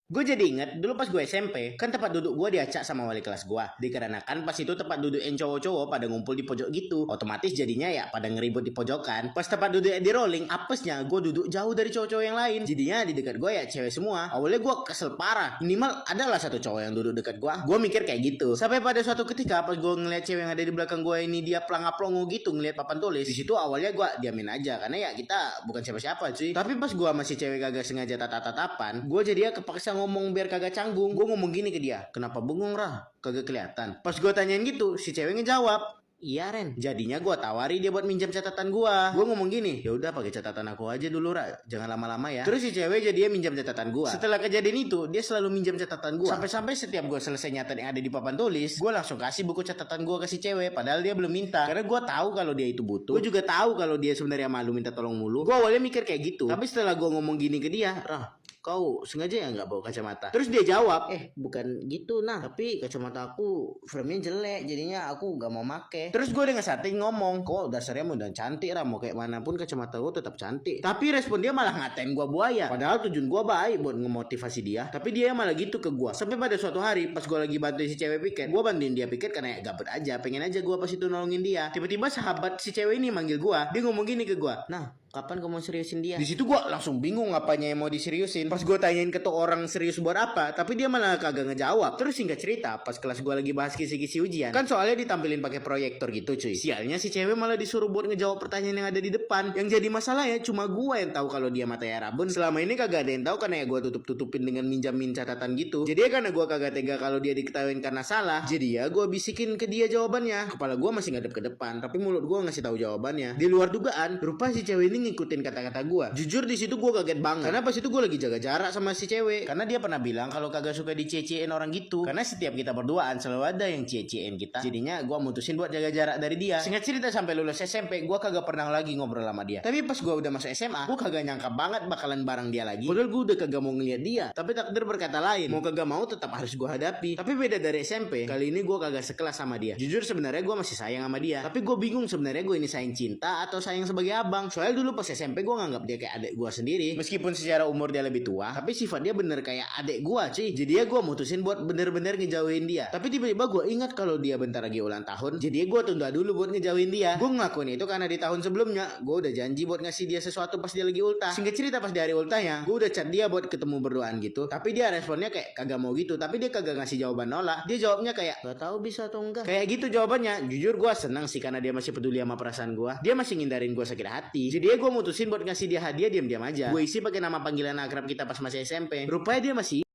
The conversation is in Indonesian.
Gue jadi inget dulu pas gue SMP, kan tempat duduk gue diacak sama wali kelas gue. Dikarenakan pas itu tempat duduk yang cowok-cowok pada ngumpul di pojok gitu. Otomatis jadinya ya pada ngeribut di pojokan. Pas tempat duduk di rolling, apesnya gue duduk jauh dari cowok-cowok yang lain. Jadinya di dekat gue ya cewek semua. Awalnya gue kesel parah. Minimal adalah satu cowok yang duduk dekat gue. Gue mikir kayak gitu. Sampai pada suatu ketika pas gue ngeliat cewek yang ada di belakang gue ini dia pelangap-pelongo gitu ngeliat papan tulis. Di situ awalnya gue diamin aja karena ya kita bukan siapa-siapa cuy. Tapi pas gue masih cewek kagak sengaja tatap-tatapan, gue jadi kepaksa ngomong biar kagak canggung. Gue ngomong gini ke dia, kenapa bengong Rah? Kagak kelihatan. Pas gue tanyain gitu, si cewek ngejawab, iya Ren. Jadinya gue tawari dia buat minjam catatan gue. Gue ngomong gini, ya udah pakai catatan aku aja dulu Ra, jangan lama-lama ya. Terus si cewek jadi minjam catatan gue. Setelah kejadian itu dia selalu minjam catatan gue. Sampai-sampai setiap gue selesai nyatet yang ada di papan tulis, gue langsung kasih buku catatan gue ke si cewek. Padahal dia belum minta. Karena gue tahu kalau dia itu butuh. Gue juga tahu kalau dia sebenarnya malu minta tolong mulu. Gue awalnya mikir kayak gitu. Tapi setelah gue ngomong gini ke dia, Rah, kau sengaja ya nggak bawa kacamata? Terus dia jawab, bukan gitu nah, tapi kacamata aku frame-nya jelek, jadinya aku nggak mau make. Terus gue dengan setting ngomong, kok dasarnya udah cantik Ram, mau kayak manapun kacamata gue tetap cantik. Tapi respon dia malah ngatain gue buaya. Padahal tujuan gue baik buat ngemotivasi dia, tapi dia malah gitu ke gue. Sampai pada suatu hari pas gue lagi bantuin si cewek piket, gue bantuin dia piket karena ya gabut aja, pengen aja gue pas itu nolongin dia. Tiba-tiba sahabat si cewek ini manggil gue, dia ngomong gini ke gue, nah kapan kamu seriusin dia? Di situ gue langsung bingung apanya yang mau diseriusin. Pas gue tanyain ke tuh orang serius buat apa, tapi dia malah kagak ngejawab. Terus singkat cerita, pas kelas gue lagi bahas kisi-kisi ujian, kan soalnya ditampilin pakai proyektor gitu cuy. Sialnya si cewek malah disuruh buat ngejawab pertanyaan yang ada di depan. Yang jadi masalah ya cuma gue yang tahu kalau dia matanya rabun. Selama ini kagak ada yang tahu karena ya gue tutup-tutupin dengan minjamin catatan gitu. Jadi ya karena gue kagak tega kalau dia diketahuin karena salah, jadi ya gue bisikin ke dia jawabannya. Kepala gue masih ngadep ke depan, tapi mulut gue ngasih tahu jawabannya. Di luar dugaan, rupa si cewek ini ngikutin kata-kata gue. Jujur di situ gue kaget banget. Karena pas itu gue lagi jaga jarak sama si cewek. Karena dia pernah bilang kalau kagak suka dicecein orang gitu. Karena setiap kita berduaan selalu ada yang cecein kita. Jadinya gue mutusin buat jaga jarak dari dia. Singkat cerita sampai lulus SMP, gue kagak pernah lagi ngobrol sama dia. Tapi pas gue udah masuk SMA, gue kagak nyangka banget bakalan bareng dia lagi. Padahal gue udah kagak mau ngeliat dia. Tapi takdir berkata lain. Mau kagak mau tetap harus gue hadapi. Tapi beda dari SMP, kali ini gue kagak sekelas sama dia. Jujur sebenarnya gue masih sayang sama dia. Tapi gue bingung sebenarnya gue ini sayang cinta atau sayang sebagai abang. Soalnya dulu pas SMP gue nganggap dia kayak adik gue sendiri. Meskipun secara umur dia lebih tua, tapi sifat dia bener kayak adik gue cuy. Jadi ya gue mutusin buat bener-bener ngejauhin dia. Tapi tiba-tiba gue ingat kalau dia bentar lagi ulang tahun. Jadi gue tunda dulu buat ngejauhin dia. Gue ngelakuin itu karena di tahun sebelumnya gue udah janji buat ngasih dia sesuatu pas dia lagi ultah. Singkat cerita pas di hari ultahnya, gue udah chat dia buat ketemu berduaan gitu. Tapi dia responnya kayak kagak mau gitu. Tapi dia kagak ngasih jawaban nolak. Dia jawabnya kayak gak tahu bisa atau enggak. Kayak gitu jawabannya. Jujur gue senang sih karena dia masih peduli sama perasaan gue. Dia masih ngindarin gue sakit hati. Jadi ya gue mutusin buat ngasih dia hadiah diam-diam aja. Gue isi pakai nama panggilan akrab kita pas masih SMP. Rupanya dia masih